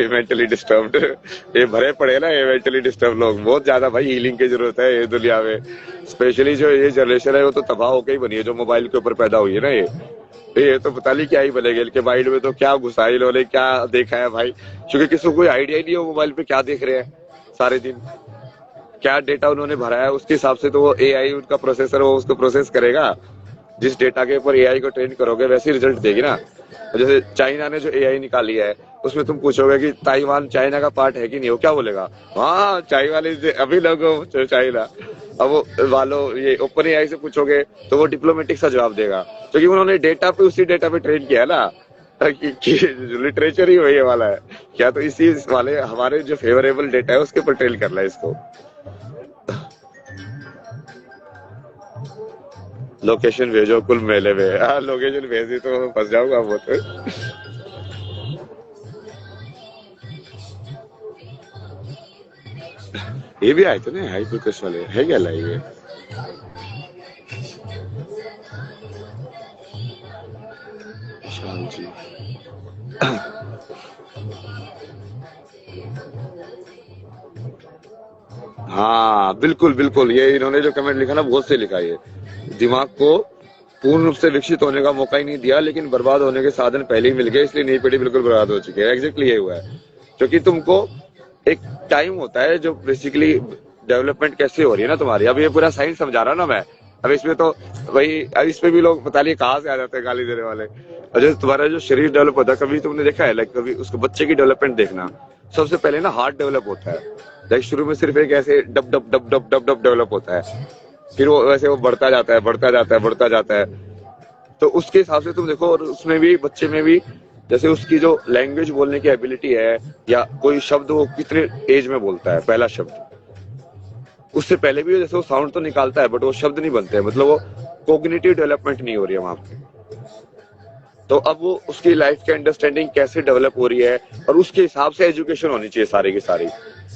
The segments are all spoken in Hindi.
मेंटली डिस्टर्ब्ड, ये भरे पड़े ना, ये मेंटली डिस्टर्ब लोग बहुत ज्यादा। भाई हीलिंग की जरूरत है ये दुनिया में। स्पेशली जो ये जनरेशन है वो तो तबाह होकर ही बनी है, जो मोबाइल के ऊपर पैदा हुई है ना ये तो पता नहीं क्या ही बनेगा। इनके माइंड में तो क्या घुसा है इन्होंने, क्या देखा है भाई, क्योंकि किसी को कोई आइडिया ही नहीं है मोबाइल पे क्या देख रहे हैं सारे दिन, क्या डेटा उन्होंने भरा है उसके हिसाब से तो वो एआई उनका प्रोसेसर वो उसको प्रोसेस करेगा। जिस डेटा के ऊपर एआई को ट्रेन करोगे वैसे रिजल्ट देगी ना। जैसे चाइना ने जो एआई निकाली है उसमें तुम पूछोगे कि ताइवान चाइना का पार्ट है कि नहीं, वो क्या बोलेगा, हाँ चाइना वाले अभी लोग चाइना। अब वो वालो ये ओपन एआई से पूछोगे तो वो डिप्लोमेटिक सा जवाब देगा, क्योंकि उन्होंने डेटा पे उसी डेटा पे ट्रेन किया है ना। कि लिटरेचर ही वही वाला है, क्या तो इसी वाले हमारे जो फेवरेबल डेटा है उसके ऊपर ट्रेन करना है इसको। लोकेशन भेजो कुल मेले में, हाँ लोकेशन भेजी तो फंस जाऊंगा वो तो। ये भी आए थे ना हाई प्रोटेस्ट वाले, है क्या लाइव ये। शाम जी। हाँ बिल्कुल बिल्कुल, ये इन्होंने जो कमेंट लिखा ना बहुत सही लिखा है। ये दिमाग को पूर्ण रूप से विकसित होने का मौका ही नहीं दिया, लेकिन बर्बाद होने के साधन पहले ही मिल गए, इसलिए नई पीढ़ी बिल्कुल बर्बाद हो चुकी है। एग्जैक्टली ये हुआ है, क्योंकि तुमको एक टाइम होता है जो बेसिकली डेवलपमेंट कैसे हो रही है ना तुम्हारी। अब ये पूरा साइंस समझा रहा हूँ ना मैं, अब इसमें तो वही, अब इसमें भी लोग पता नहीं कहाँ से आ जाते हैं गाली देने वाले। और जैसे तुम्हारा जो शरीर डेवलप होता है, कभी तुमने देखा है लाइक, कभी उसको बच्चे की डेवलपमेंट देखना, सबसे पहले ना हार्ट डेवलप होता है। लाइक शुरू में सिर्फ एक ऐसे dub dub dub dub dub dub develop होता है, फिर वो वैसे वो बढ़ता जाता है बढ़ता जाता है बढ़ता जाता है। तो उसके हिसाब से तुम देखो, और उसमें भी बच्चे में भी जैसे उसकी जो लैंग्वेज बोलने की एबिलिटी है, या कोई शब्द वो कितने एज में बोलता है पहला शब्द, उससे पहले भी जैसे वो साउंड तो निकालता है बट वो शब्द नहीं बनते हैं, मतलब वो कोग्निटिव डेवलपमेंट नहीं हो रही है वहां पे। तो अब वो उसकी लाइफ की अंडरस्टैंडिंग कैसे डेवलप हो रही है, और उसके हिसाब से एजुकेशन होनी चाहिए सारी की सारी।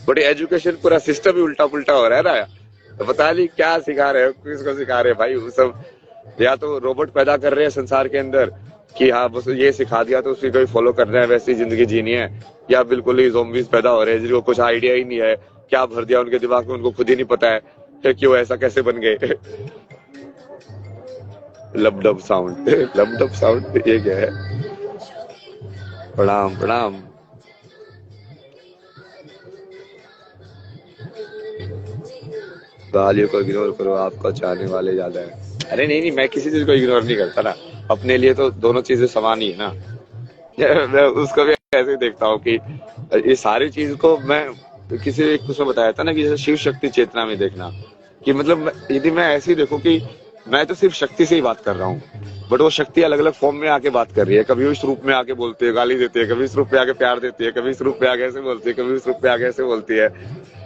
बट एजुकेशन पूरा सिस्टम ही उल्टा पुल्टा हो रहा है ना, तो पता नहीं क्या सिखा रहे हो, किसको सिखा रहे हैं भाई वो सब। या तो रोबोट पैदा कर रहे हैं संसार के अंदर कि हाँ बस ये सिखा दिया तो उसी को ही फॉलो करना है, वैसी जिंदगी जीनी है। या बिल्कुल ही ज़ॉम्बीज़ पैदा हो रहे हैं जिनको कुछ आइडिया ही नहीं है, क्या भर दिया उनके दिमाग में उनको खुद ही नहीं पता है कि क्यों ऐसा कैसे बन गए। लबडब साउंड, लबडब साउंड ये क्या है। प्रणाम प्रणाम। गालियों को इग्नोर करो, आपका चाहने वाले ज्यादा है। अरे नहीं नहीं, मैं किसी चीज को इग्नोर नहीं करता ना, अपने लिए तो दोनों चीजें समान ही है ना। मैं उसको भी ऐसे ही देखता हूँ कि ये सारी चीज को मैं किसी एक उसमें बताया था ना कि जैसे शिव शक्ति चेतना में देखना, कि मतलब यदि मैं ऐसे ही देखूं कि मैं तो सिर्फ शक्ति से ही बात कर रहा हूँ, बट वो शक्ति अलग अलग फॉर्म में आके बात कर रही है। कभी उस रूप में आके बोलती है गाली देती है, कभी इस रूप में आके प्यार देती है, कभी इस रूप में आके ऐसे बोलती है, कभी इस रूप में आके ऐसे बोलती है।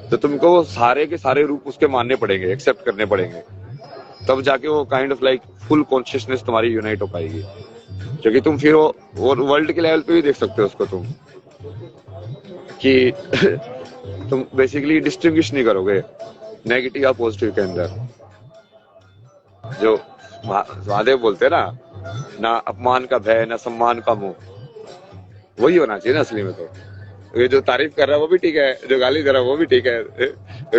तो तुमको वो सारे के सारे रूप उसके मानने पड़ेंगे, एक्सेप्ट करने पड़ेंगे, तब जाके वो kind of like full consciousness तुम्हारी यूनाइट हो पाएगी। क्योंकि तुम फिर वो वर्ल्ड के लेवल पे भी देख सकते हो उसको तुम, कि तुम बेसिकली डिस्टिंग्विश नहीं करोगे नेगेटिव या पॉजिटिव के अंदर। जो महादेव बोलते हैं ना अपमान का भय ना सम्मान का मुंह, वही होना चाहिए ना असली में। तो ये जो तारीफ कर रहा है वो भी ठीक है, जो गाली दे रहा है वो भी ठीक है,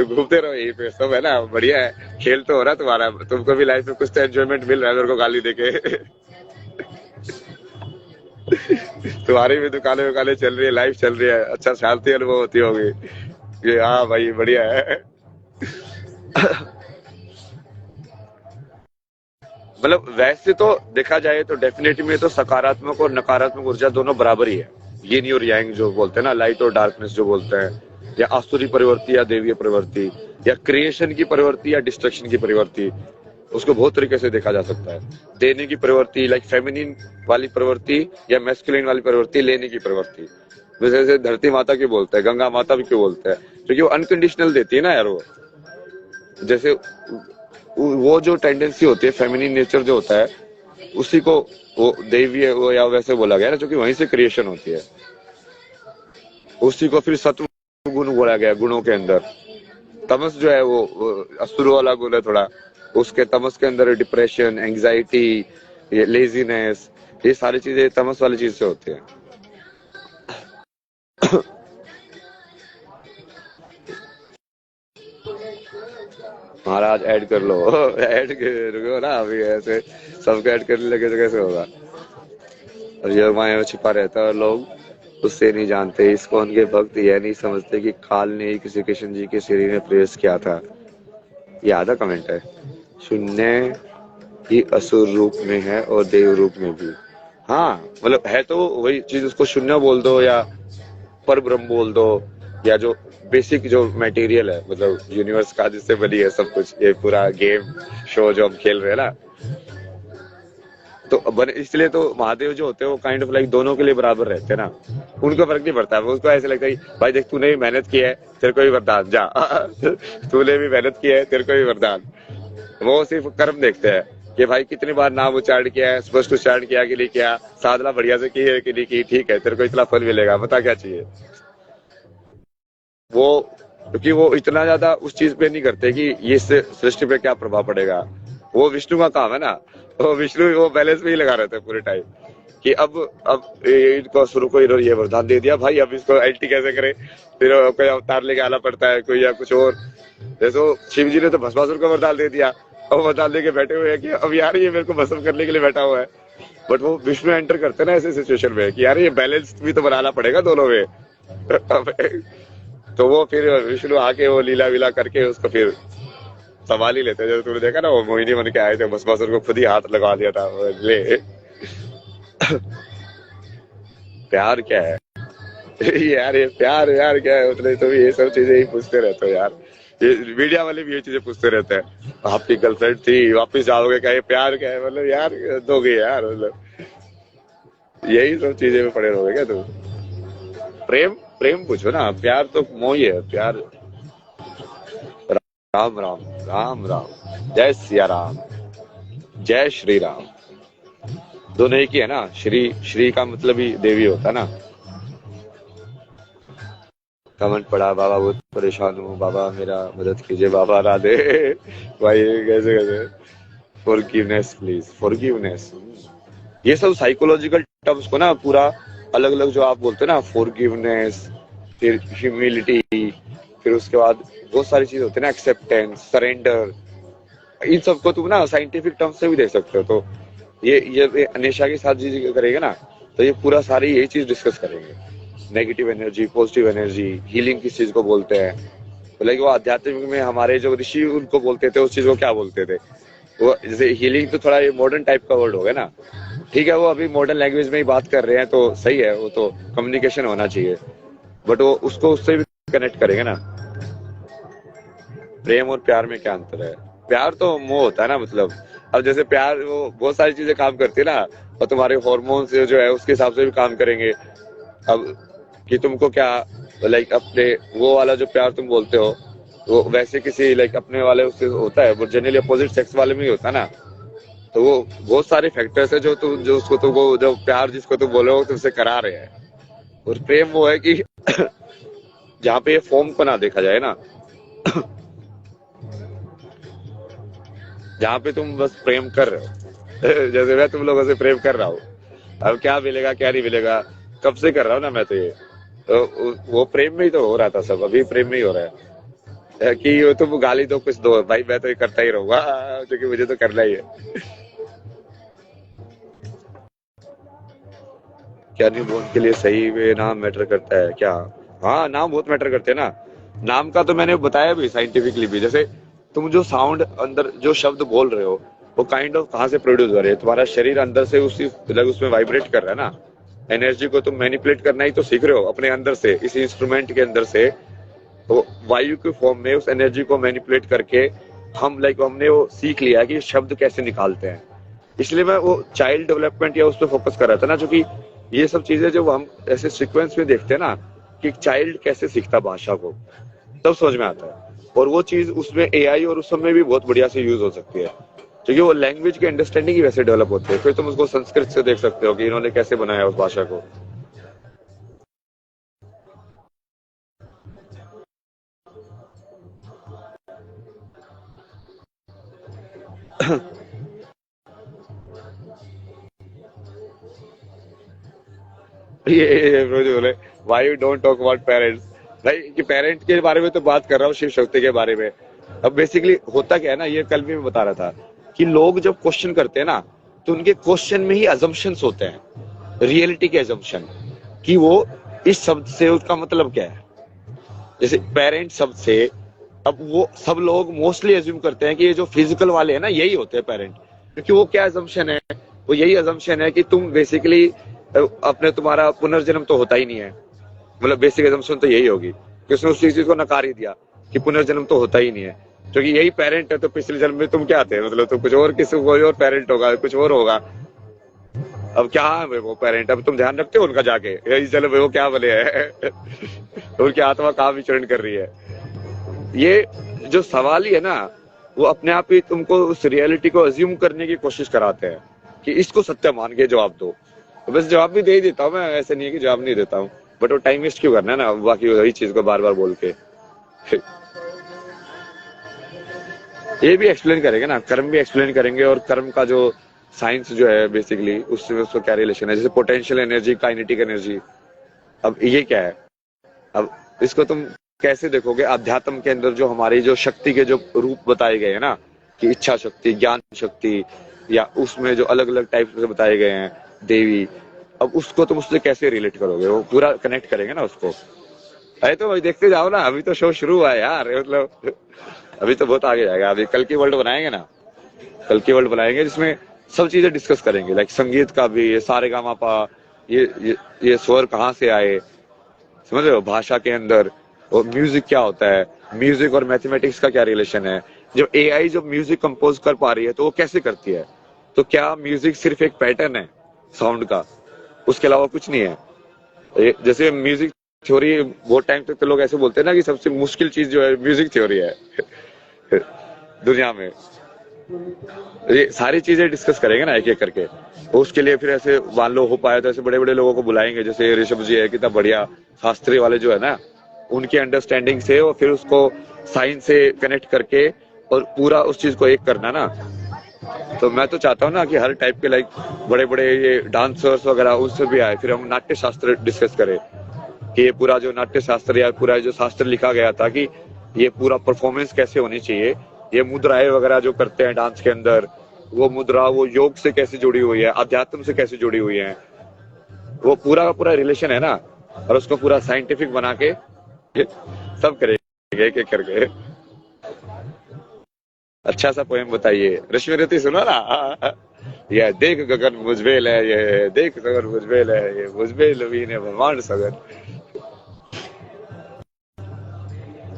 घूमते रहो यही पे, सब है ना, बढ़िया है। खेल तो हो रहा है तुम्हारा, तुमको भी लाइफ में कुछ तो एंजॉयमेंट मिल रहा है मेरे को गाली देके। तुम्हारी भी दुकानें वुकानें चल रही है, लाइफ चल रही है, अच्छा शांति अनुभव होती होगी कि हाँ भाई बढ़िया है। मतलब वैसे तो देखा जाए तो डेफिनेटली में तो सकारात्मक और नकारात्मक ऊर्जा दोनों बराबर ही है। यिन और यांग जो बोलते हैं ना, लाइट और डार्कनेस जो बोलते हैं, या आसुरी प्रवृत्ति या देवीय प्रवृत्ति, या क्रिएशन की प्रवृत्ति या डिस्ट्रक्शन की प्रवृत्ति, उसको बहुत तरीके से देखा जा सकता है। देने की प्रवृत्ति लाइक फेमिनिन वाली प्रवृत्ति, या मैस्कुलिन वाली प्रवृत्ति लेने की प्रवृत्ति। जैसे धरती माता क्यों बोलते हैं, गंगा माता भी क्यों बोलते हैं, क्योंकि वो अनकंडीशनल देती है ना यार। वो जैसे वो जो टेंडेंसी होती है फेमिनिन नेचर जो होता है, उसी को वो दैवीय वो या वैसे बोला गया ना, जो कि वहीं से क्रिएशन होती है। उसी को फिर सत्व गुण बोला गया गुणों के अंदर। तमस जो है वो असुर वाला गुण है थोड़ा, उसके तमस के अंदर डिप्रेशन, एंग्जाइटी, ये लेजीनेस, ये सारी चीजें तमस वाली चीज से होती है। महाराज ऐड कर लो। ऐड रुको ना, अभी ऐसे सबको ऐड करने लगे तो कैसे होगा। और योग माया में छिपा रहता है और लोग उससे नहीं जानते। इसको उनके भक्त यह नहीं समझते कि काल ने ही श्री कृष्ण जी के शरीर में प्रवेश किया था। ये आधा कमेंट है। शून्य ही असुर रूप में है और देव रूप में भी। हाँ मतलब है तो वही चीज, उसको शून्य बोल दो या पर ब्रह्म बोल दो, या जो बेसिक जो मटेरियल है, मतलब यूनिवर्स का जिससे बनी है सब कुछ, ये पूरा गेम शो जो हम खेल रहे हैं ना, तो बने इसलिए तो महादेव जो होते हैं वो काइंड ऑफ लाइक दोनों के लिए बराबर रहते हैं ना। उनको फर्क नहीं पड़ता है, उसको ऐसे लगता है भाई देख तूने भी मेहनत की है, तेरे को भी वरदान जा। तूने भी मेहनत की है, तेरे को भी वरदान। वो सिर्फ कर्म देखते हैं कि भाई कितनी बार नाम उच्चारण किया है, स्पष्ट उच्चारण किया कि नहीं किया, साधना बढ़िया से की है कि नहीं की, ठीक है तेरे को इतना फल मिलेगा, बता क्या चाहिए। वो क्योंकि वो इतना ज्यादा उस चीज पे नहीं करते कि ये सृष्टि पे क्या प्रभाव पड़ेगा। वो विष्णु का काम है ना, वो विष्णु वो बैलेंस में ही लगा रहते हैं पूरे टाइम कि अब इनको शुरू को ये वरदान दे दिया भाई, अब इसको एल्टी कैसे करे। फिर कोई अवतार लेके आना पड़ता है, कोई या कुछ और। जैसे शिव जी ने तो भस्मासुर को वरदान दे दिया, और वरदान लेके बैठे हुए हैं कि अब यार ये मेरे को भस्म करने के लिए बैठा हुआ है। बट वो विष्णु एंटर करते हैं ना ऐसे सिचुएशन में कि यार ये बैलेंस भी तो बनाना पड़ेगा दोनों में। तो वो फिर विष्णु आके वो लीला विला करके उसको फिर संभाल ही लेते हैं। जैसे तूने देखा ना वो मोहिनी बन के आए थे, भस्मासुर को खुद ही हाथ लगा दिया था। ले प्यार क्या है। यार ये प्यार यार क्या है, मतलब तो ये सब चीजें ही पूछते रहते हो यार। ये मीडिया वाले भी ये चीजें पूछते रहते हैं, आपकी गर्लफ्रेंड थी वापस जाओगे क्या, ये प्यार क्या है, मतलब यार दोगे यार, मतलब यही सब चीजें में पड़े रहोगे क्या तुम। प्रेम प्रेम पूछो ना, प्यार तो मोह ही है प्यार। राम राम राम राम, जय सिया राम, जय श्री राम। दोनों एक ही है ना, श्री श्री का मतलब ही देवी होता है ना। कमेंट पड़ा, बाबा बहुत परेशान हूँ, बाबा मेरा मदद कीजिए, बाबा राधे। भाई कैसे कैसे। Forgiveness please, forgiveness. ये सब साइकोलॉजिकल टर्म्स को ना पूरा अलग अलग जो आप बोलते हैं ना, फॉरगिवनेस, फिर ह्यूमिलिटी, फिर उसके बाद बहुत सारी चीज होती है ना, एक्सेप्टेंस, सरेंडर, इन सबको तुम ना साइंटिफिक टर्म्स से भी देख सकते हो। तो ये अनिशा के साथ जी करेगा ना, तो ये पूरा सारी यही चीज डिस्कस करेंगे। Negative energy, positive energy, healing किस चीज को बोलते हैं, तो लाइक वो आध्यात्मिक में हमारे जो ऋषि उनको बोलते थे उस चीज को क्या बोलते थे। वो जैसे हीलिंग तो थोड़ा ये मॉडर्न टाइप का वर्ड हो गया ना, ठीक है वो अभी मॉडर्न लैंग्वेज में ही बात कर रहे हैं तो सही है, वो तो कम्युनिकेशन होना चाहिए, बट वो उसको उससे भी कनेक्ट करेंगे ना। प्रेम और प्यार में क्या अंतर है। प्यार तो मोह होता है ना, मतलब अब जैसे प्यार वो बहुत सारी चीजें काम करती है ना, और तुम्हारे हॉर्मोन्स जो है उसके हिसाब से भी काम करेंगे। अब कि तुमको क्या लाइक अपने वो वाला जो प्यार तुम बोलते हो, वो वैसे किसी लाइक अपने वाले उससे होता है, वो जनरली अपोजिट सेक्स वाले में ही होता है ना। तो वो बहुत सारे फैक्टर्स है जो तुम जो उसको तुम वो जो प्यार जिसको तुम बोले हो तुमसे करा रहे हैं। और प्रेम वो है कि जहाँ पे ये फॉर्म को ना देखा जाए ना, जहाँ पे तुम बस प्रेम कर रहे हो। जैसे मैं तुम लोगों से प्रेम कर रहा हूँ, अब क्या मिलेगा क्या नहीं मिलेगा कब से कर रहा हूँ ना मैं, तो ये तो वो प्रेम में ही तो हो रहा था सब, अभी प्रेम में ही हो रहा है कि वो तुम गाली दो कुछ दो भाई, मैं तो ये करता ही रहूंगा क्योंकि मुझे तो करना ही है। क्या न्यूबॉर्न के लिए सही में नाम मैटर करता है क्या। हाँ नाम बहुत मैटर करते हैं ना। नाम का तो मैंने बताया भी साइंटिफिकली भी, जैसे तुम जो साउंड अंदर जो शब्द बोल रहे हो वो काइंड ऑफ कहाँ से प्रोड्यूस हो रहे हैं, तुम्हारा शरीर अंदर से उसी मतलब उसमें वाइब्रेट कर रहा है ना। एनर्जी को तुम मैनिपुलेट करना ही तो सीख रहे हो अपने अंदर से, इस इंस्ट्रूमेंट के अंदर से। तो वायु के फॉर्म में उस एनर्जी को मैनिपुलेट करके हम लाइक हमने वो सीख लिया कि शब्द कैसे निकालते हैं। इसलिए मैं वो चाइल्ड डेवलपमेंट या उस पर फोकस कर रहा था ना, जो कि ये सब चीजें जो हम ऐसे सीक्वेंस में देखते हैं ना कि चाइल्ड कैसे सीखता भाषा को, तब समझ में आता है। और वो चीज उसमें एआई और उस सब में भी बहुत बढ़िया से यूज हो सकती है, क्योंकि वो लैंग्वेज की अंडरस्टैंडिंग ही वैसे डेवलप होती है। फिर तुम उसको संस्कृत से देख सकते हो कि इन्होंने कैसे बनाया उस भाषा को। ये मुझे बोले why you don't talk about parents. भाई कि पेरेंट के बारे में तो बात कर रहा हूँ, शिव शक्ति के बारे में। अब बेसिकली होता क्या है ना, ये कल भी मैं बता रहा था कि लोग जब क्वेश्चन करते हैं ना, तो उनके क्वेश्चन में ही अजम्पशंस होते हैं, रियलिटी के अजम्पशन, कि वो इस शब्द से उसका मतलब क्या है। जैसे पेरेंट शब्द से, अब वो सब लोग मोस्टली एज्यूम करते हैं कि ये जो फिजिकल वाले हैं ना, यही होते हैं पेरेंट, क्योंकि वो क्या अजम्पशन है, वो यही अजम्पशन है कि तुम बेसिकली अपने, तुम्हारा पुनर्जन्म तो होता ही नहीं है। मतलब बेसिक अजम्पशन तो यही होगी कि उसने उस चीज को नकार ही दिया कि पुनर्जन्म तो होता ही नहीं है, क्योंकि यही पेरेंट है, तो पिछले जन्म में तुम क्या थे, मतलब तुम कुछ और, किसी कोई और पेरेंट होगा, कुछ और होगा। अब क्या है वो पेरेंट, अब तुम ध्यान रखते हो उनका जाके, इस जन्म में वो क्या बने है उनकी आत्मा कहाँ विचरण कर रही है। ये जो सवाल ही है ना, वो अपने आप ही तुमको उस रियलिटी को अज्यूम करने की कोशिश कराते हैं कि इसको सत्य मान के जवाब दो। तो बस जवाब भी दे ही देता हूँ मैं, ऐसे नहीं है कि जवाब नहीं देता हूँ, बट वो टाइम वेस्ट क्यों करना है ना, बाकी वही चीज को बार बार बोल के। ये भी एक्सप्लेन करेंगे ना, कर्म भी एक्सप्लेन करेंगे, और कर्म का जो साइंस जो है बेसिकली, उससे उसको क्या रिलेशन है, जैसे पोटेंशियल एनर्जी, काइनेटिक एनर्जी। अब ये क्या है, अब इसको तुम कैसे देखोगे, अध्यात्म के अंदर जो हमारी जो शक्ति के जो रूप बताए गए हैं ना, कि इच्छा शक्ति, ज्ञान शक्ति, या उसमें जो अलग अलग टाइप से बताए गए हैं देवी, अब उसको तुम उससे कैसे रिलेट करोगे, वो पूरा कनेक्ट करेंगे ना उसको। अरे तो भाई देखते जाओ ना, अभी तो शो शुरू हुआ है यार, मतलब अभी तो बहुत आगे जाएगा। अभी कल की वर्ल्ड बनाएंगे ना, कल की वर्ल्ड बनाएंगे जिसमें सब चीजें डिस्कस करेंगे, लाइक संगीत का भी, ये सारेगामापा, ये स्वर कहाँ से आए, समझ रहे हो, भाषा के अंदर, और म्यूजिक क्या होता है, म्यूजिक और मैथमेटिक्स का क्या रिलेशन है। जब एआई जब म्यूजिक कंपोज कर पा रही है तो वो कैसे करती है, तो क्या म्यूजिक सिर्फ एक पैटर्न है साउंड का, उसके अलावा कुछ नहीं है। जैसे म्यूजिक थ्योरी, बहुत टाइम तक तो लोग ऐसे बोलते हैं ना कि सबसे मुश्किल चीज जो है म्यूजिक थ्योरी है दुनिया में। ये सारी चीजें डिस्कस करेंगे ना एक एक करके, तो उसके लिए फिर ऐसे मान लो हो पाया तो ऐसे बड़े बड़े लोगों को बुलाएंगे, जैसे ऋषभ जी है, कितना बढ़िया शास्त्री वाले जो है ना, उनकी अंडरस्टैंडिंग से, और फिर उसको साइंस से कनेक्ट करके और पूरा उस चीज को एक करना ना। तो मैं तो चाहता हूँ ना कि हर टाइप के लाइक बड़े बड़े ये डांसर्स वगैरह उनसे भी आए, फिर हम नाट्य शास्त्र डिस्कस करें कि ये पूरा जो नाट्य शास्त्र या पूरा जो शास्त्र लिखा गया था कि ये पूरा परफॉर्मेंस कैसे होनी चाहिए, ये मुद्राएं वगैरह जो करते हैं डांस के अंदर, वो मुद्रा वो योग से कैसे जुड़ी हुई है, अध्यात्म से कैसे जुड़ी हुई है, वो पूरा का पूरा रिलेशन है ना, और उसको पूरा साइंटिफिक बना के सब करेंगे एक एक करके। अच्छा सा पोएम बताइए, रश्मिरति सुनो ना, ये देख गगन मुझबेल है, ये देख गगन मुझबेल है, ये मुझबेल वीने ब्रह्मांड सगन।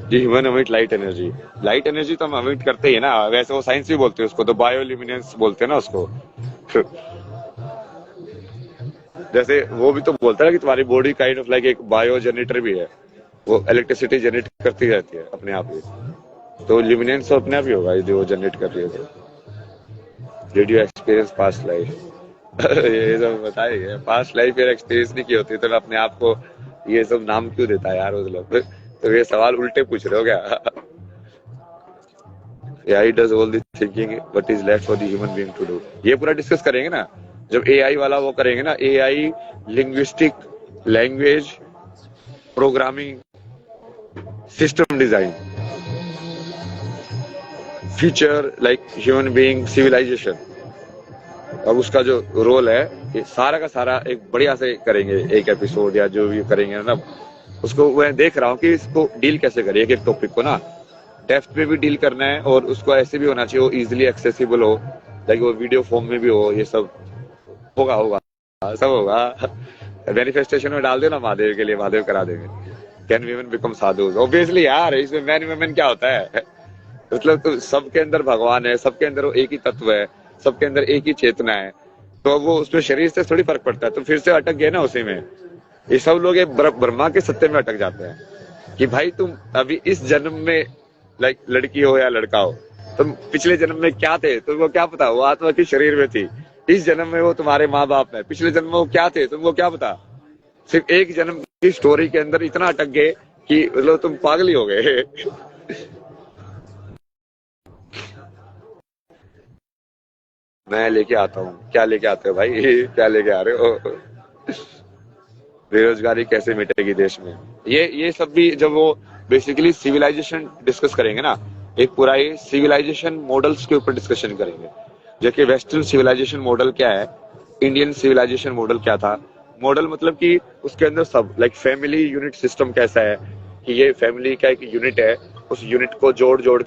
जी, ह्यूमन अमिट लाइट एनर्जी, लाइट एनर्जी तो हम अमिट करते ही है ना, वैसे वो साइंस भी बोलते हैं उसको, तो बायोल्यूमिनेंस बोलते हैं ना उसको जैसे वो भी तो बोलता है कि तुम्हारी बॉडी काइंड ऑफ लाइक एक बायो जनरेटर भी है, वो इलेक्ट्रिसिटी जनरेट करती रहती है अपने आप ही, तो ल्यूमिनेंस तो अपने आप ही होगा जो वो जनरेट कर रही है। तो did you experience past life ये सब बताइए, पास्ट लाइफ यार एक्सपीरियंस नहीं की होती तो मैं अपने आप को ये सब नाम क्यों देता है यार, मतलब तो ये सवाल उल्टे पूछ रहे हो क्या AI does all the thinking, what is left for the human being to do, ये पूरा डिस्कस करेंगे ना जब AI वाला वो करेंगे ना, AI linguistic, language programming, system design, future like human being civilisation. अब उसका जो रोल है ये सारा का सारा एक बढ़िया से करेंगे एक एपिसोड, या जो भी करेंगे ना, उसको मैं देख रहा हूँ कि इसको डील कैसे करें, एक एक टॉपिक को ना डेप्थ में भी डील करना है, और उसको ऐसे भी होना चाहिए वो इजीली एक्सेसिबल हो, लाइक वो वीडियो फॉर्म में भी हो, ये सब होगा होगा सब होगा मैनिफेस्टेशन में डाल देना महादेव के लिए, महादेव करा देंगे। Can women become Sadhu, obviously यार, इसमें मैन वुमेन क्या होता है मतलब तो सबके अंदर भगवान है, सबके अंदर वो एक ही तत्व है, सबके अंदर एक ही चेतना है, तो वो उसमें शरीर से थोड़ी फर्क पड़ता है, तो फिर से अटक गए ना उसी में। ये सब लोग ये ब्रह्मा के सत्य में अटक जाते हैं कि भाई तुम अभी इस जन्म में लाइक लड़की हो या लड़का हो, तुम पिछले जन्म में क्या थे तुमको क्या पता, वो आत्मा की शरीर में थी, इस जन्म में वो तुम्हारे माँ बाप है, पिछले जन्म में वो क्या थे तुमको क्या पता। सिर्फ एक जन्म की स्टोरी के अंदर इतना अटक गए कि मतलब तुम पागल ही हो गए मैं लेके आता हूँ, क्या लेके आते हो भाई क्या लेके आ रहे हो बेरोजगारी कैसे मिटेगी देश में, ये सब भी जब वो बेसिकली सिविलाइजेशन डिस्कस करेंगे ना, एक पूरा ये सिविलाइजेशन मॉडल्स के ऊपर डिस्कशन करेंगे, जो कि वेस्टर्न सिविलाइजेशन मॉडल क्या है, इंडियन सिविलाइजेशन मॉडल क्या था। मॉडल मतलब कि उसके अंदर सब लाइक फैमिली यूनिट सिस्टम कैसा है, कि ये फैमिली का एक यूनिट है, उस यूनिट को जोड़ जोड़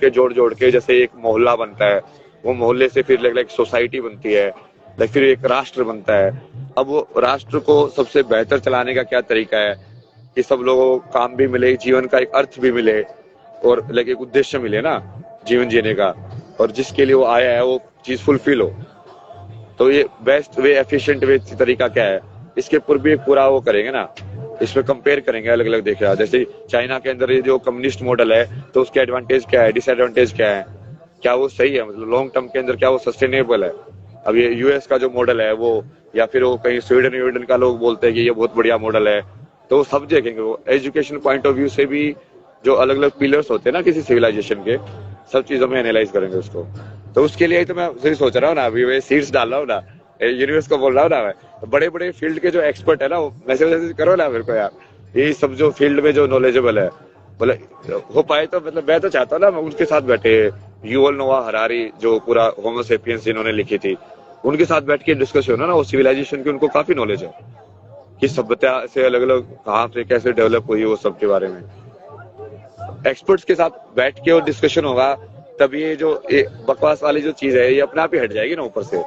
के जैसे एक मोहल्ला बनता है, वो मोहल्ले से फिर लाइक सोसाइटी बनती है, लाइक फिर एक राष्ट्र बनता है। अब वो राष्ट्र को सबसे बेहतर चलाने का क्या तरीका है कि सब लोगों को काम भी मिले, जीवन का एक अर्थ भी मिले, और लाइक एक उद्देश्य मिले ना जीवन जीने का, और जिसके लिए वो आया है वो चीज फुलफिल हो। तो ये बेस्ट वे, एफिशिएंट वे तरीका क्या है, इसके ऊपर भी एक पूरा वो करेंगे ना, इसमें कंपेयर करेंगे अलग अलग देखा। जैसे चाइना के अंदर ये जो कम्युनिस्ट मॉडल है, तो उसके एडवांटेज क्या है, डिसएडवांटेज क्या है, क्या वो सही है, मतलब लॉन्ग टर्म के अंदर क्या वो सस्टेनेबल है। अब ये यूएस का जो मॉडल है वो, या फिर वो कहीं स्वीडन का लोग बोलते हैं कि ये बहुत बढ़िया मॉडल है, तो वो सब देखेंगे। वो एजुकेशन पॉइंट ऑफ व्यू से भी जो अलग अलग पिलर्स होते हैं ना किसी सिविलाइजेशन के, सब चीजों में एनालाइज करेंगे उसको। तो उसके लिए ही तो मैं सही सोच रहा हूँ ना, अभी मैं सीड्स डाल रहा हूँ ना, यूनिवर्स को बोल रहा हूँ ना मैं, बड़े बड़े फील्ड के जो एक्सपर्ट है ना, वो मैसेज वैसेज करो ना मेरे को यार, ये सब जो फील्ड में जो नॉलेजेबल है, बोले हो पाए तो, मतलब मैं तो चाहता हूँ ना मैं उनके साथ बैठे, युवल नोआ हरारी जो पूरा होमो सेपियंस जिन्होंने लिखी थी, उनके साथ बैठ के डिस्कशन हो ना, वो सिविलाइजेशन की उनको काफी नॉलेज है कि सभ्यता से अलग अलग कहाँ से कैसे डेवलप हुई, वो सब के बारे में एक्सपर्ट्स के साथ बैठ के और डिस्कशन होगा, तब ये जो बकवास वाली जो चीज है ये अपने आप ही हट जाएगी ना ऊपर से।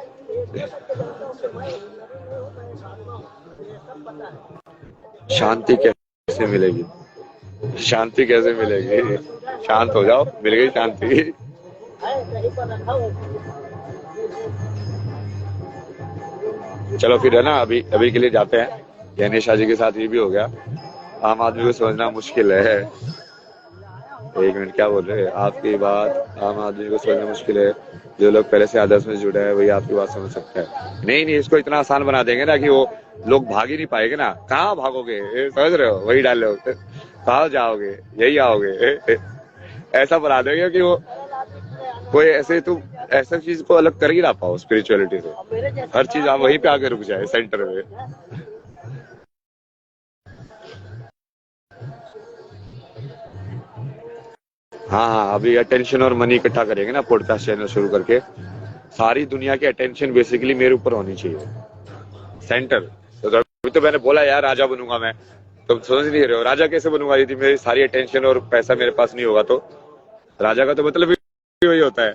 शांति कैसे मिलेगी, शांति कैसे मिलेगी, शांत हो जाओ, मिल गई शांति। चलो फिर है ना, अभी अभी के लिए जाते हैं, गणेश जी के साथ ये भी हो गया। आम आदमी को समझना मुश्किल है, एक मिनट, क्या बोल रहे हैं, आपकी बात आम आदमी को समझना मुश्किल है, जो लोग पहले से आदर्श में जुड़े हैं वही आपकी बात समझ सकता है। नहीं नहीं, इसको इतना आसान बना देंगे ना कि वो लोग भाग ही नहीं पाएंगे ना, कहाँ भागोगे, समझ रहे हो, वही डाल रहे हो, कहाँ जाओगे, यही आओगे, ऐसा बना देंगे कि वो कोई ऐसे तुम ऐसा चीज को अलग कर ही ना पाओ स्पिरिचुअलिटी से, हर चीज आप वहीं पे आके रुक जाए सेंटर में। हाँ हाँ, अभी अटेंशन और मनी इकट्ठा करेंगे ना पॉडकास्ट चैनल शुरू करके, सारी दुनिया की अटेंशन बेसिकली मेरे ऊपर होनी चाहिए, सेंटर। तो अभी तो मैंने बोला यार राजा बनूंगा मैं, तुम समझ नहीं रहे हो राजा कैसे बनूंगा यदि मेरी सारी अटेंशन और पैसा मेरे पास नहीं होगा। तो राजा का तो मतलब ही वही होता है।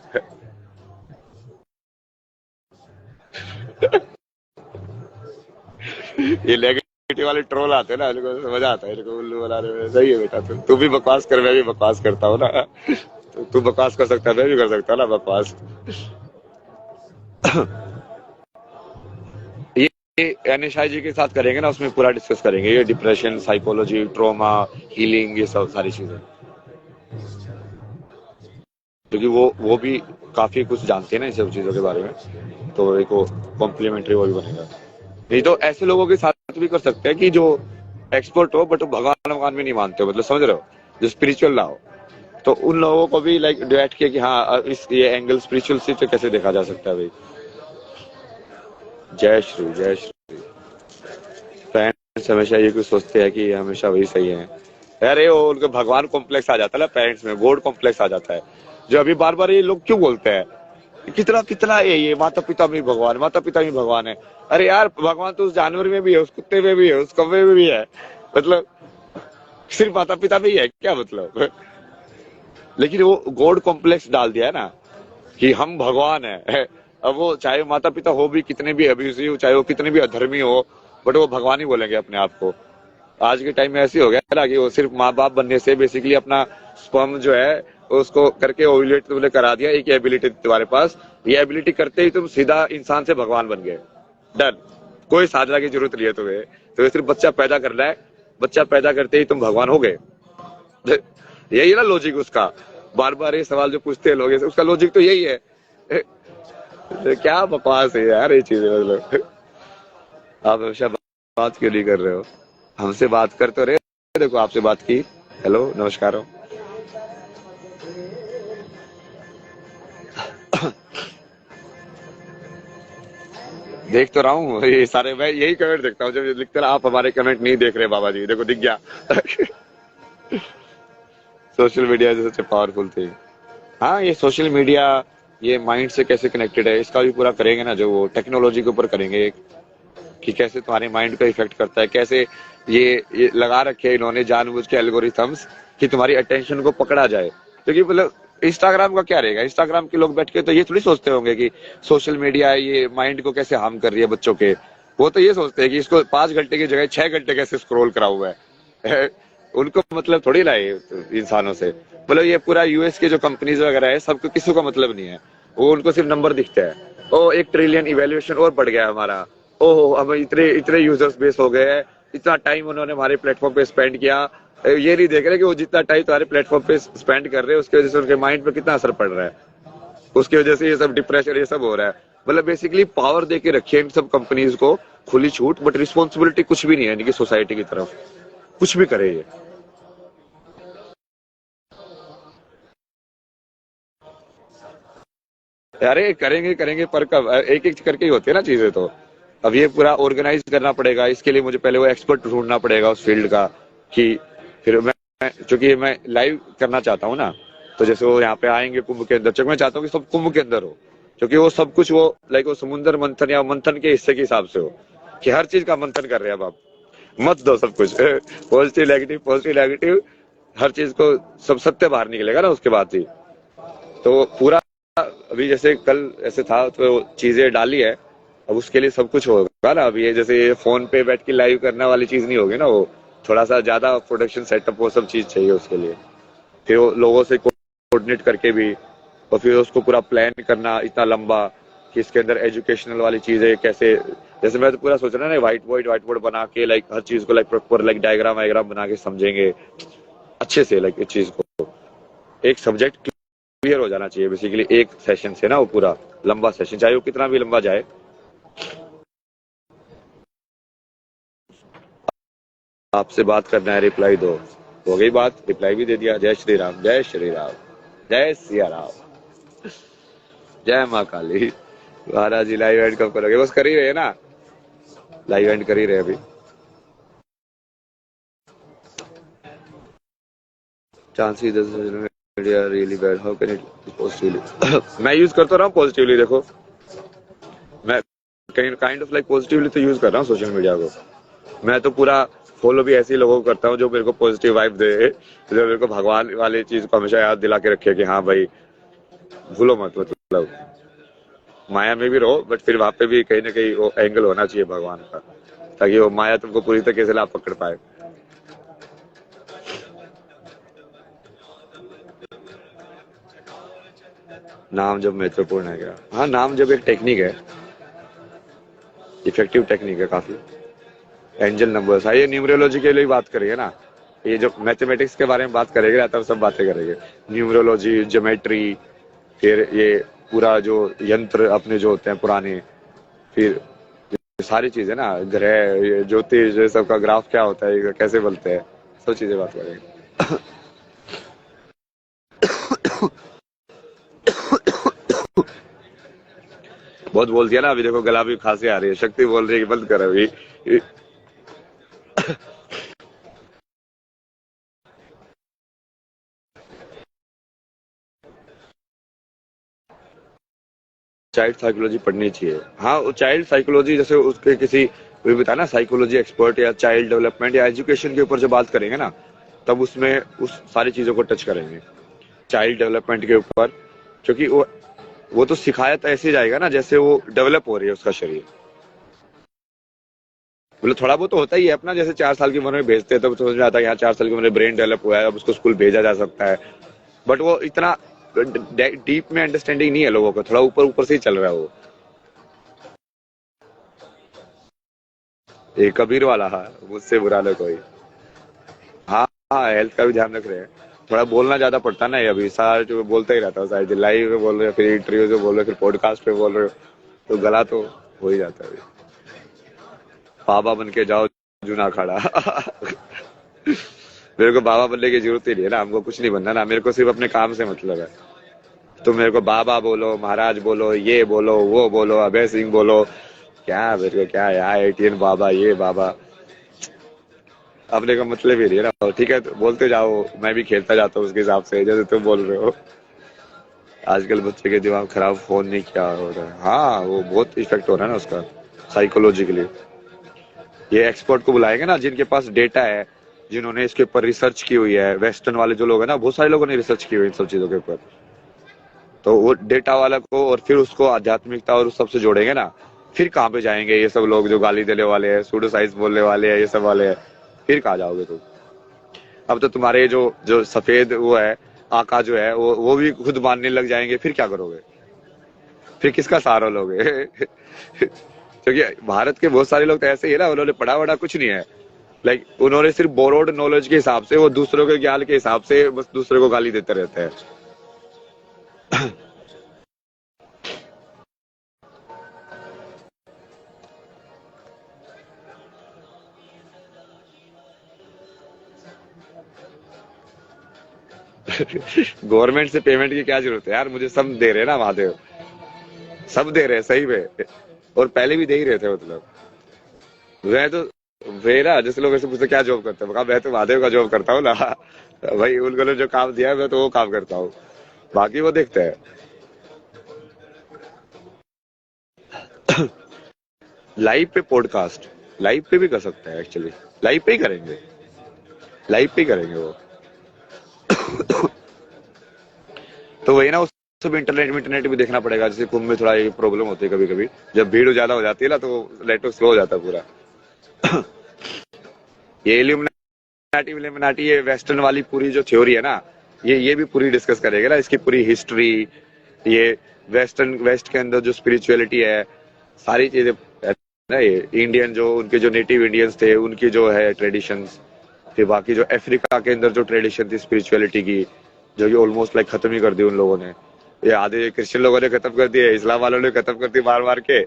ये नेगेटिव वाले ट्रोल आते हैं ना, इनको मजा आता है, इनको उल्लू बना रहे हैं। सही है बेटा, तू भी बकवास कर, मैं भी बकवास करता हूँ ना, तू बकवास कर सकता है, मैं भी कर सकता हूँ ना बकवास। ये एनएसआई जी के साथ करेंगे ना, उसमें पूरा डिस्कस करेंगे, ये डिप्रेशन, साइकोलॉजी, ट्रॉमा, हीलिंग, ये सब सारी चीजें, क्योंकि वो भी काफी कुछ जानते हैं ना इन सब चीजों के बारे में, तो एक कॉम्प्लीमेंट्री वो भी बनेगा। नहीं तो ऐसे लोगों के साथ भी कर सकते हैं कि जो एक्सपर्ट हो बट भगवान भगवान में नहीं मानते हो, मतलब समझ रहे हो, जो स्पिरिचुअल ना हो, तो उन लोगों को भी लाइक डिवाइड किया कि हाँ इस ये एंगल स्पिरिचुअल से कैसे देखा जा सकता है भाई। जय श्री, जय श्री। पेरेंट्स हमेशा ये कुछ सोचते हैं कि हमेशा वही सही है, अरे वो उनके भगवान कॉम्प्लेक्स आ जाता है ना, पेरेंट्स में गॉड कॉम्प्लेक्स आ जाता है, जो अभी बार बार ये लोग क्यों बोलते हैं, कितना कितना ये माता पिता में भगवान, माता पिता में भगवान है। अरे यार भगवान तो उस जानवर में भी है, उस कुत्ते में भी है, उस कौवे में भी है, मतलब सिर्फ माता पिता में ही है क्या मतलब। लेकिन वो गॉड कॉम्प्लेक्स डाल दिया है ना कि हम भगवान है। अब वो चाहे माता पिता हो भी कितने भी अब्यूसिव, चाहे वो कितने भी अधर्मी हो, बट वो भगवान ही बोलेंगे अपने आप को। आज के टाइम में ऐसे हो गया ना कि वो सिर्फ माँ बाप बनने से बेसिकली अपना स्पर्म जो है उसको करके ओव्यूलेट तुमने करा दिया, एक एबिलिटी तुम्हारे पास, ये एबिलिटी करते ही तुम सीधा इंसान से भगवान बन गए, डन, कोई साधना की जरूरत नहीं है तुम्हें, तो सिर्फ बच्चा पैदा करना है, बच्चा पैदा करते ही तुम भगवान हो गए। यही है ना लॉजिक उसका, बार बार ये सवाल जो पूछते हैं लोग, उसका लॉजिक तो यही है। क्या बकवास है यार ये चीजें, मतलब आप हमेशा बात क्यों नहीं कर रहे हो, हमसे बात कर तो रहे, देखो आपसे बात की, हेलो नमस्कार हो। देख तो रहा हूँ ये सारे, मैं यही कमेंट देखता हूँ जब लिखते ना आप हमारे कमेंट नहीं देख रहे बाबा जी, देखो दिख गया। Social media is such a powerful thing. हाँ, ये सोशल मीडिया ये माइंड से कैसे कनेक्टेड है, इसका भी पूरा करेंगे ना, जो वो टेक्नोलॉजी के ऊपर करेंगे कि कैसे तुम्हारे माइंड को इफेक्ट करता है, कैसे ये लगा रखे हैं इन्होंने जानबूझ के एल्गोरिथम्स कि तुम्हारी अटेंशन को पकड़ा जाए। क्योंकि मतलब इंस्टाग्राम का क्या रहेगा, इंस्टाग्राम के लोग बैठ के तो ये थोड़ी सोचते होंगे कि सोशल मीडिया ये माइंड को कैसे हार्म कर रही है बच्चों के। वो तो ये सोचते हैं कि इसको 5 घंटे की जगह 6 घंटे कैसे स्क्रॉल करा हुआ है उनको मतलब थोड़ी लाए इंसानों से। मतलब ये पूरा यूएस के जो कंपनीज वगैरह है सबको किसी का मतलब नहीं है, वो उनको सिर्फ नंबर दिखता है। ओ 1 ट्रिलियन इवेल्युएशन और बढ़ गया हमारा, ओहो अब इतने इतने यूजर्स बेस हो गए हैं, इतना टाइम उन्होंने हमारे प्लेटफॉर्म पे स्पेंड किया। ये नहीं देख रहे कि वो जितना टाइम तुम्हारे प्लेटफॉर्म पे स्पेंड कर रहे हैं उसकी वजह से उनके माइंड पे कितना असर पड़ रहा है, उसकी वजह से ये सब डिप्रेशन ये सब हो रहा है। मतलब बेसिकली पावर दे के रखिए इन सब कंपनीज को, खुली छूट, बट रिस्पॉन्सिबिलिटी कुछ भी नहीं है इनकी सोसाइटी की तरफ, कुछ भी करे ये। अरे करेंगे करेंगे पर कब, एक एक करके ही होती है ना चीजें तो। अब ये पूरा ऑर्गेनाइज करना पड़ेगा, इसके लिए मुझे पहले वो एक्सपर्ट ढूंढना पड़ेगा उस फील्ड का कि फिर मैं चूंकि मैं लाइव करना चाहता हूँ ना, तो जैसे वो यहाँ पे आएंगे कुंभ के अंदर, चूंकि मैं चाहता हूँ कि सब कुंभ के अंदर हो, क्योंकि वो सब कुछ वो लाइक वो समुद्र मंथन या मंथन के हिस्से के हिसाब से हो कि हर चीज का मंथन कर रहे हैं अब आप। मत दो सब कुछ पॉजिटिव नेगेटिव हर चीज को, सब सत्य बाहर निकलेगा ना उसके बाद ही। तो पूरा अभी जैसे कल ऐसे था तो चीजें डाली है, अब उसके लिए सब कुछ होगा ना। अब ये जैसे ये फोन पे बैठ के लाइव करने वाली चीज नहीं होगी ना, वो थोड़ा सा ज्यादा प्रोडक्शन सेटअप वो सब चीज चाहिए उसके लिए। फिर वो लोगों से कोऑर्डिनेट करके भी, और फिर उसको पूरा प्लान करना इतना लंबा कि इसके अंदर एजुकेशनल वाली चीजें कैसे। जैसे मैं तो पूरा सोच रहा ना व्हाइट बोर्ड बना के लाइक हर चीज को लाइक प्रॉपर लाइक डायग्राम वायग्राम बना के समझेंगे अच्छे से, लाइक इस चीज को एक सब्जेक्ट क्लियर हो जाना चाहिए बेसिकली एक सेशन से ना, वो पूरा लंबा सेशन चाहे वो कितना भी लंबा जाए। आपसे बात करना है रिप्लाई दो, हो गई बात, रिप्लाई भी दे दिया। जय श्री राम, जय श्री राम, जय सिया राम, जय माँ काली। महाराज जी लाइव एंड कब करोगे, बस कर ही रहे ना, लाइव एंड कर ही रहे अभी। Chances media really bad, how can it positively मैं यूज करता रहा हूँ पॉजिटिवली, देखो मैं काइंड ऑफ लाइक पॉजिटिवली तो यूज कर रहा हूँ सोशल मीडिया को। मैं तो पूरा फॉलो भी ऐसे ही लोगों को करता हूँ जो मेरे को पॉजिटिव वाइब दे, जो मेरे को भगवान वाली चीज को हमेशा याद दिला के रखे कि हाँ भाई भूलो मत, मतलब माया में भी रहो बट फिर वहां पे भी कहीं ना कहीं वो एंगल होना चाहिए भगवान का, ताकि वो माया तुमको पूरी तरीके से ना पकड़ पाए। नाम जब महत्वपूर्ण है क्या, हाँ नाम जब एक टेक्निक है, इफेक्टिव टेक्निक है काफी। एंजल नंबर्स, हाँ ये न्यूमरोलॉजी के लिए बात करेंगे ना, ये जो मैथमेटिक्स के बारे में बात करेंगे ना तब सब बातें करेंगे। न्यूमरोलॉजी, ज्योमेट्री, फिर ये पूरा जो यंत्र अपने जो होते हैं पुराने, फिर सारी चीजें ना, ग्रह, ये ज्योतिष, ये सब का ग्राफ क्या होता है, ये कैसे बनते हैं, सब चीजें बात करेंगे। बहुत बोल दिया ना, अभी देखो गला भी खांसी आ रही है, शक्ति बोल रही है कि बंद कर अभी। चाइल्ड साइकोलॉजी पढ़नी चाहिए, हाँ वो चाइल्ड साइकोलॉजी जैसे उसके किसी भी बताया ना साइकोलॉजी एक्सपर्ट या चाइल्ड डेवलपमेंट या एजुकेशन के ऊपर जब बात करेंगे ना, तब उसमें उस सारी चीजों को टच करेंगे चाइल्ड डेवलपमेंट के ऊपर। क्योंकि वो तो सिखाया तो ऐसे जाएगा ना जैसे वो डेवलप हो रही है उसका शरीर। मतलब थोड़ा बहुत तो होता ही है अपना, जैसे 4 साल की उम्र में भेजते हैं तब तो समझ में आता है यहाँ 4 साल की उम्र में ब्रेन डेवलप हुआ है, अब उसको स्कूल भेजा जा सकता है। बट वो इतना डीप में अंडरस्टैंडिंग नहीं है लोगों को, थोड़ा ऊपर ऊपर से ही चल रहा है वो। ये कबीर वाला, हाँ मुझसे बुरा ना कोई। हाँ हाँ हेल्थ का भी ध्यान रख रहे हैं, थोड़ा बोलना ज्यादा पड़ता ना, ये अभी सारा जो बोलता ही रहता है, सारी लाइव में बोल रहे हो, फिर इंटरव्यू में बोल रहे हो, फिर पॉडकास्ट पे बोल रहे हो, तो गला तो हो ही जाता है अभी। बाबा बन के जाओ जूना अखाड़ा। मेरे को बाबा बनने की जरूरत ही नहीं है ना, हमको कुछ नहीं बनना ना, मेरे को सिर्फ अपने काम से मतलब है। तुम मेरे को बाबा बोलो, महाराज बोलो, ये बोलो, वो बोलो, अभय सिंह बोलो, क्या मेरे को क्या यार एटीएन बाबा ये बाबा, अपने का मतलब ही नहीं है ना। ठीक है तो बोलते जाओ, मैं भी खेलता जाता हूँ उसके हिसाब से जैसे तुम बोल रहे हो। आजकल बच्चे के दिमाग खराब, फोन नहीं क्या हो रहा है। हाँ, वो बहुत इफेक्ट हो रहा है ना उसका, साइकोलॉजिकली। ये एक्सपर्ट को बुलाएंगे ना जिनके पास डेटा है, जिन्होंने इसके ऊपर रिसर्च की हुई है, वेस्टर्न वाले जो लोग हैं ना, बहुत सारे लोगों ने रिसर्च की हुई है इन सब चीजों के ऊपर। तो वो डेटा वाला को और फिर उसको आध्यात्मिकता और उस सब से जोड़ेंगे ना, फिर कहाँ पे जाएंगे ये सब लोग जो गाली देने वाले हैं, सूडो साइंस बोलने वाले हैं, ये सब वाले हैं। फिर कहाँ जाओगे तुम? अब तो तुम्हारे जो जो सफेद वो है, आका जो है, वो भी खुद मानने लग जाएंगे, फिर क्या करोगे? फिर किसका सहारा लोगे? क्योंकि भारत के बहुत सारे लोग तो ऐसे ही है ना, उन्होंने पढ़ा वढ़ा कुछ नहीं है। लाइक उन्होंने सिर्फ बोरोड नॉलेज के हिसाब से, वो दूसरों के ज्ञान के हिसाब से बस दूसरे को गाली देते रहते हैं। गवर्नमेंट से पेमेंट की क्या जरूरत है यार, मुझे सब दे रहे हैं ना महादेव, सब दे रहे हैं सही में। और पहले भी दे ही रहे थे मतलब। मैं तो, मेरा जैसे लोग ऐसे पूछते क्या जॉब करते हैं, मैं तो महादेव का जॉब करता हूँ ना। भाई उनको जो काम दिया है मैं तो वो काम करता हूँ, बाकी वो देखते हैं। लाइव पे पॉडकास्ट, लाइव पे भी कर सकते हैं एक्चुअली। लाइव पे ही करेंगे, लाइव पे ही करेंगे वो। तो वही ना, उस सब इंटरनेट भी देखना पड़ेगा। जैसे कुंभ में थोड़ा ये प्रॉब्लम होती है कभी कभी, जब भीड़ ज्यादा हो जाती है ना, तो नेटवर्क स्लो हो जाता है पूरा। ये इल्यूमिनाटी विल्यूमिनाटी, ये वेस्टर्न वाली पूरी जो थ्योरी है ना, ये भी पूरी डिस्कस करेगा ना, इसकी पूरी हिस्ट्री, ये वेस्ट के अंदर जो स्पिरिचुअलिटी है, सारी चीजें है ना। ये इंडियन जो उनके जो नेटिव इंडियंस थे, उनकी जो है ट्रेडिशंस, फिर बाकी जो अफ्रीका के अंदर जो ट्रेडिशन थी स्पिरिचुअलिटी की, जो कि ऑलमोस्ट लाइक खत्म ही कर दी उन लोगों ने। ये आधे क्रिश्चियन लोगों ने खत्म कर दिए, इस्लाम वालों ने खत्म कर दी मार मार के।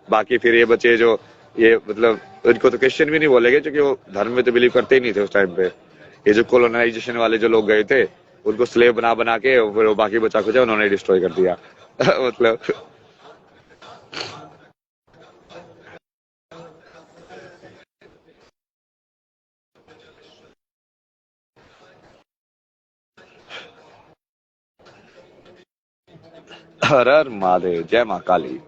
बाकी फिर ये बचे जो, ये मतलब इनको तो क्रिश्चियन भी नहीं बोलेंगे, क्योंकि वो धर्म में तो बिलीव करते ही नहीं थे उस टाइम पे। ये जो कोलोनाइजेशन वाले जो लोग गए थे, उनको स्लेव बना बना के फिर वो बाकी बचा खुचा उन्होंने डिस्ट्रॉय कर दिया। मतलब हर हर महादेव, जय माँ काली।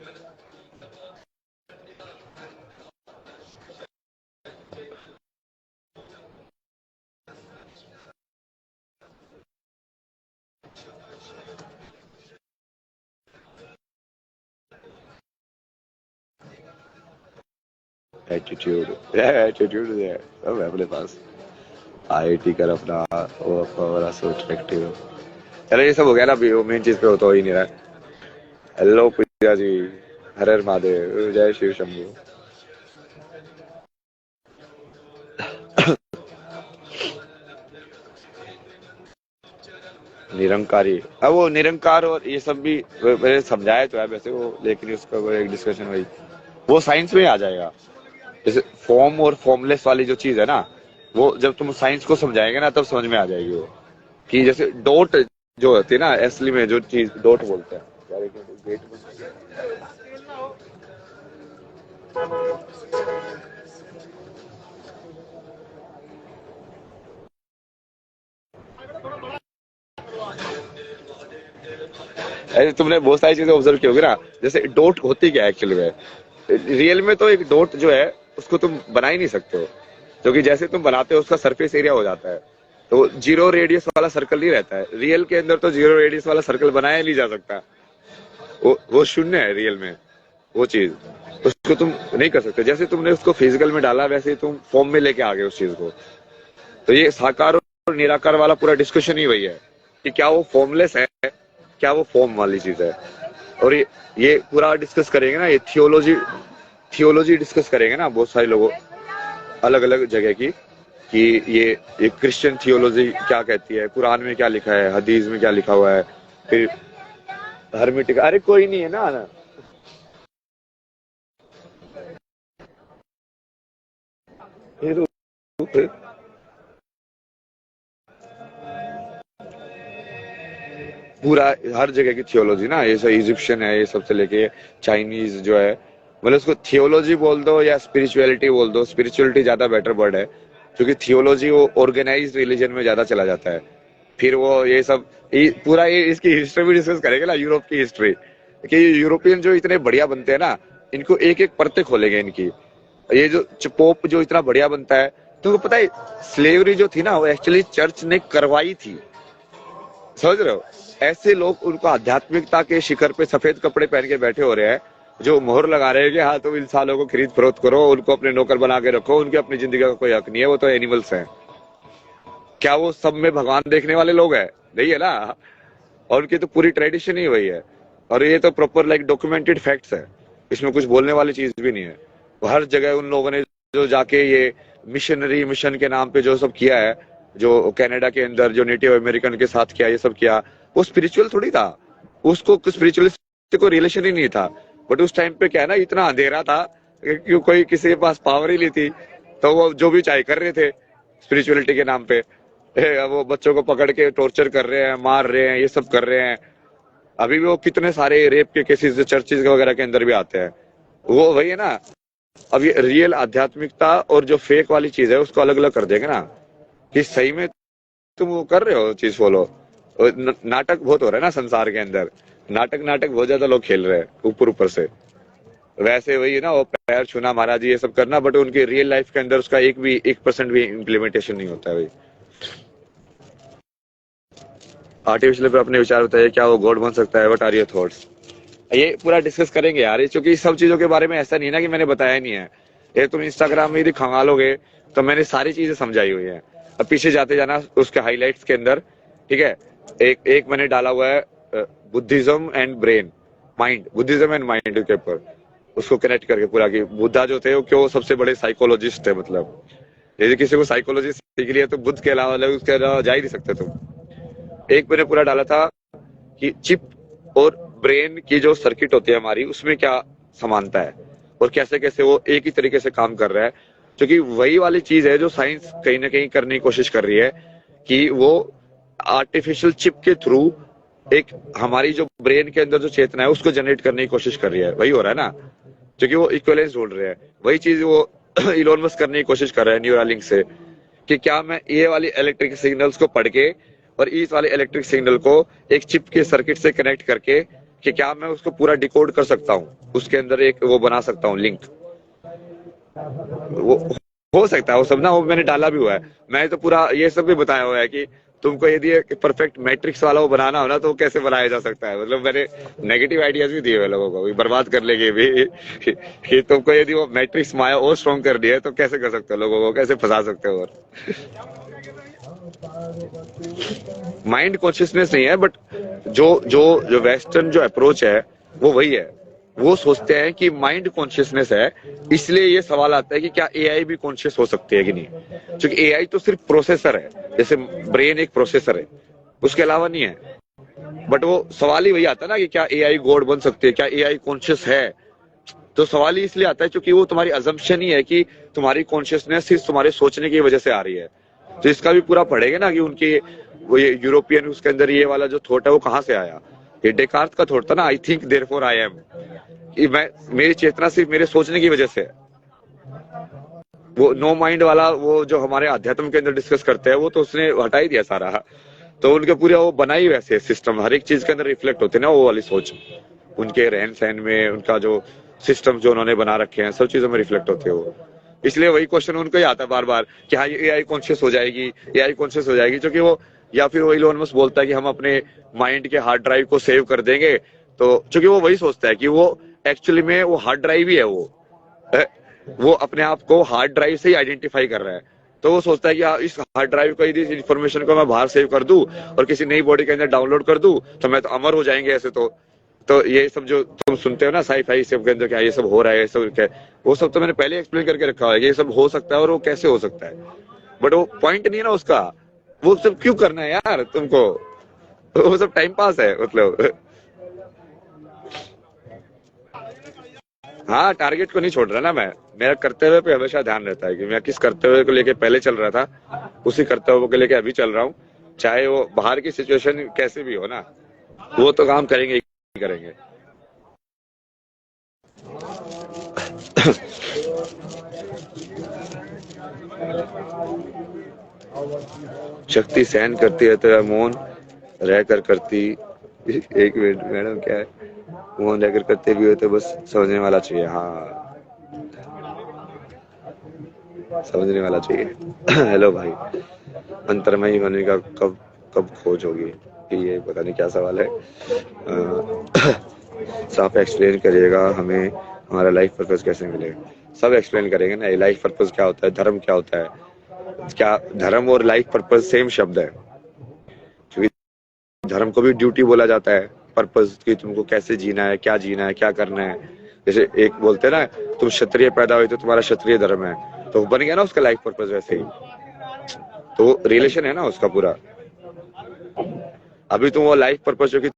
एटीट्यूड है सब है अपने पास। आईआईटी कर अपना, वो अपना बड़ा सो अट्रैक्टिव। चलो ये सब हो गया ना, अभी वो मेन चीज पे हो तो ही नहीं रहा है। हेलो पूजा जी, हर हर महादेव, जय शिव शंभू। निरंकारी, अब वो निरंकार और ये सब भी मैंने समझाया तो है वैसे वो, लेकिन उसका वो एक डिस्कशन वही, वो साइंस में आ जाएगा। जैसे फॉर्म और फॉर्मलेस वाली जो चीज है ना, वो जब तुम साइंस को समझाएंगे ना तब समझ में आ जाएगी वो। कि जैसे डॉट जो होती है ना, असली में जो चीज डॉट बोलते हैं यार, एक मिनट, गेट ऐसे तुमने बहुत सारी चीजें ऑब्जर्व की होगी ना। जैसे डॉट होती क्या है एक्चुअली में, रियल में तो एक डॉट जो है उसको तुम बना ही नहीं सकते हो, क्योंकि जैसे तुम बनाते हो उसका सरफेस एरिया हो जाता है। तो जीरो रेडियस वाला सर्कल नहीं रहता है रियल के अंदर, तो जीरो रेडियस वाला सर्कल बनाया ही नहीं जा सकता। वो शून्य है रियल में, वो चीज उसको तुम नहीं कर सकते। जैसे तुमने उसको फिजिकल में डाला, वैसे ही तुम फॉर्म में लेके आ गए उस चीज को। तो ये साकार और निराकार वाला पूरा डिस्कशन ही वही है, कि क्या वो फॉर्मलेस है, क्या वो फॉर्म वाली चीज है। और ये पूरा डिस्कस करेंगे ना, ये थियोलॉजी, थियोलॉजी डिस्कस करेंगे ना बहुत सारे लोगों, अलग अलग जगह की, कि ये क्रिश्चियन थियोलॉजी क्या कहती है, कुरान में क्या लिखा है, हदीस में क्या लिखा हुआ है। फिर हर्मिटिक, अरे कोई नहीं है ना। फिर पूरा हर जगह की थियोलॉजी ना, ये सब इजिप्शियन है, ये सबसे लेके चाइनीज जो है, मतलब उसको थियोलॉजी बोल दो या स्पिरिचुअलिटी बोल दो, स्पिरिचुअलिटी ज्यादा बेटर वर्ड है, क्योंकि थियोलॉजी वो ऑर्गेनाइज्ड रिलीजन में ज्यादा चला जाता है। फिर वो ये सब पूरा ये इसकी हिस्ट्री भी डिस्कस करेंगे ना, यूरोप की हिस्ट्री, कि यूरोपियन जो इतने बढ़िया बनते हैं ना, इनको एक एक परतें खोलेंगे इनकी। ये जो पोप जो इतना बढ़िया बनता है, तुमको पता है स्लेवरी जो थी ना वो एक्चुअली चर्च ने करवाई थी, समझ रहे हो? ऐसे लोग उनको आध्यात्मिकता के शिखर पे सफेद कपड़े पहन के बैठे हो रहे हैं, जो मोहर लगा रहे हैं कि हाँ तुम इंसानों को खरीद फरोख्त करो, उनको अपने नौकर बना के रखो, उनके अपनी जिंदगी का कोई हक नहीं है, वो तो एनिमल्स हैं। क्या वो सब में भगवान देखने वाले लोग हैं? नहीं है ना। और उनकी तो पूरी ट्रेडिशन ही वही है, और ये तो प्रॉपर लाइक डॉक्यूमेंटेड फैक्ट्स है, इसमें कुछ बोलने वाली चीज भी नहीं है। हर जगह उन लोगों ने जो जाके ये मिशनरी मिशन के नाम पे जो सब किया है, जो कनाडा के अंदर जो नेटिव अमेरिकन के साथ किया, ये सब किया, वो स्पिरिचुअल थोड़ी था, उसको स्पिरिचुअल से कोई रिलेशन ही नहीं था। बट उस टाइम पे क्या है ना, इतना अंधेरा था कि कोई किसी के पास पावर ही नहीं थी, तो वो जो भी चाहे कर रहे थे स्पिरिचुअलिटी के नाम पे। वो बच्चों को पकड़ के टॉर्चर कर रहे हैं, मार रहे हैं, ये सब कर रहे हैं। अभी भी वो कितने सारे रेप के केसेस चर्चेज वगैरह के अंदर भी आते हैं। वो वही है ना। अब ये रियल आध्यात्मिकता और जो फेक वाली चीज है उसको अलग अलग कर देंगे ना, कि सही में तुम वो कर रहे हो चीज फॉलो। नाटक बहुत हो रहा है ना संसार के अंदर, नाटक नाटक बहुत ज्यादा लोग खेल रहे हैं ऊपर ऊपर से। वैसे वही है ना, वो पैर छूना महाराज ये सब करना, बट उनकी रियल लाइफ के अंदर उसका 1% भी इम्प्लीमेंटेशन नहीं होता है भाई। आर्टिफिशियल पर अपने विचार बताइए, क्या वो गॉड बन सकता है? What are your thoughts? ये पूरा डिस्कस करेंगे यार, ये क्योंकि सब चीजों के बारे में ऐसा नहीं है ना कि मैंने बताया नहीं है। ये तुम इंस्टाग्राम में यदि खंगालोगे तो मैंने सारी चीजें समझाई हुई है। अब पीछे जाते जाना उसके हाईलाइट्स के अंदर, ठीक है। एक एक मैंने डाला हुआ है Buddhism and brain mind, Buddhism and mind के ऊपर, उसको कनेक्ट करके पूरा, कि बुद्धा जो थे वो क्यों सबसे बड़े साइकोलॉजिस्ट थे। मतलब यदि किसी को साइकोलॉजी सीख लिया तो बुद्ध के अलावा उसके अलावा जा ही नहीं सकते तुम। एक मैंने पूरा डाला था कि चिप और ब्रेन की जो सर्किट होती है हमारी, उसमें क्या समानता है और कैसे कैसे वो एक ही तरीके से काम कर रहा है। क्योंकि वही वाली चीज है जो साइंस कहीं ना कहीं करने की कोशिश कर रही है, कि वो आर्टिफिशियल चिप के थ्रू एक हमारी जो ब्रेन के अंदर जो चेतना है उसको जनरेट करने की कोशिश कर रही है। वही हो रहा है ना, क्योंकि वो इक्विवेलेंस ढूंढ रहे हैं। वही चीज वो इलोन मस्क करने की कोशिश कर रहा है न्यूरालिंक से, कि क्या मैं ये वाली इलेक्ट्रिक सिग्नल्स को पढ़ के और इस वाले इलेक्ट्रिक सिग्नल को एक चिप के सर्किट से कनेक्ट करके, कि क्या मैं उसको पूरा डिकोड कर सकता हूँ, उसके अंदर एक वो बना सकता हूँ लिंक। वो हो सकता है वो सब ना, वो मैंने डाला भी हुआ है। मैं तो पूरा ये सब भी बताया हुआ है कि तुमको यदि परफेक्ट मैट्रिक्स वाला वो बनाना हो ना तो कैसे बनाया जा सकता है। मतलब मैंने नेगेटिव आइडियाज भी दिए हुए लोगों को, बर्बाद कर लेंगे भी कि तुमको यदि वो मैट्रिक्स माया और स्ट्रॉन्ग कर दिया है तो कैसे कर सकते हो, लोगों को कैसे फंसा सकते हो। और माइंड कॉन्शियसनेस नहीं है, बट जो जो जो वेस्टर्न जो अप्रोच है वो वही है। वो सोचते हैं कि माइंड कॉन्शियसनेस है, इसलिए ये सवाल आता है कि क्या एआई भी कॉन्शियस हो सकती है कि नहीं। क्योंकि एआई तो सिर्फ प्रोसेसर है, जैसे ब्रेन एक प्रोसेसर है, उसके अलावा नहीं है। बट वो सवाल ही वही आता है ना कि क्या एआई गॉड बन सकती है, क्या एआई कॉन्शियस है। तो सवाल ही इसलिए आता है क्योंकि वो तुम्हारी अजम्पशन ही है कि तुम्हारी कॉन्शियसनेस सिर्फ तुम्हारे सोचने की वजह से आ रही है। तो इसका भी पूरा पढ़ेगा ना कि उनके वो ये यूरोपियन उसके अंदर ये वाला जो थॉट है वो कहाँ से आया। ये डेकार्ट का थॉट था ना, I think therefore I am, कि मैं मेरी चेतना सिर्फ मेरे सोचने की वजह से है। वो नो माइंड वाला वो जो हमारे अध्यात्म के अंदर डिस्कस करते हैं वो तो उसने हटा ही दिया सारा। तो उनके पूरा वो बनाई वैसे सिस्टम, हर एक चीज के अंदर रिफ्लेक्ट होते ना वो वाली सोच, उनके रहन सहन में, उनका जो सिस्टम जो उन्होंने बना रखे हैं सब चीजों में रिफ्लेक्ट होते हैं वो। इसलिए वही क्वेश्चन उनको ही आता है बार बार कि हाँ ये एआई कॉन्शियस हो जाएगी, एआई कॉन्शियस हो जाएगी। क्योंकि वो, या फिर वो इलोन मस्क बोलता है कि हम अपने माइंड के हार्ड ड्राइव को सेव कर देंगे। तो क्योंकि वो वही सोचता है कि वो एक्चुअली में वो हार्ड ड्राइव ही है, वो अपने आप को हार्ड ड्राइव से ही आइडेंटिफाई कर रहा है। तो वो सोचता है कि इस हार्ड ड्राइव को यदि इन्फॉर्मेशन को मैं बाहर सेव कर दूं और किसी नई बॉडी के अंदर डाउनलोड कर दूं तो मैं तो अमर हो जाएंगे ऐसे। तो ये सब जो तुम सुनते हो ना साई फाई सब के अंदर क्या ये सब हो रहा है, ये सब क्या, वो सब तो मैंने पहले एक्सप्लेन करके रखा है कि ये सब हो सकता है और वो कैसे हो सकता है। बट वो पॉइंट नहीं है ना उसका, वो सब क्यों करना है यार तुमको, वो सब टाइम पास है मतलब। हाँ टारगेट को नहीं छोड़ रहा ना मैं, मेरा कर्तव्य पे हमेशा ध्यान रहता है कि मैं किस कर्तव्य को लेके पहले चल रहा था उसी कर्तव्य को लेके अभी चल रहा हूँ। चाहे वो बाहर की सिचुएशन कैसे भी हो ना, वो तो काम करेंगे ही करेंगे। शक्ति सहन करती है तो मौन रहकर करती। एक मिनट मैडम, क्या है? मौन रहकर करते भी हो तो बस समझने वाला चाहिए। हाँ, समझने वाला चाहिए। हेलो भाई, अंतर्मयी होने का कब कब खोज होगी? ये पता नहीं क्या सवाल है। साफ एक्सप्लेन करिएगा हमें, हमारा लाइफ पर्पस कैसे मिले? सब एक्सप्लेन करेंगे ना। लाइफ पर्पस क्या होता है, धर्म क्या होता है, क्या धर्म और लाइफ पर्पस सेम शब्द है? क्योंकि धर्म को भी ड्यूटी बोला जाता है, पर्पस कि तुमको कैसे जीना है, क्या जीना है, क्या करना है। जैसे एक बोलते हैं ना, तुम क्षत्रिय पैदा हुए तो तुम्हारा क्षत्रिय धर्म है, तो बन गया ना उसका लाइफ पर्पस। वैसे ही तो रिलेशन है ना उसका पूरा। अभी तुम वो लाइफ पर्पस जो कि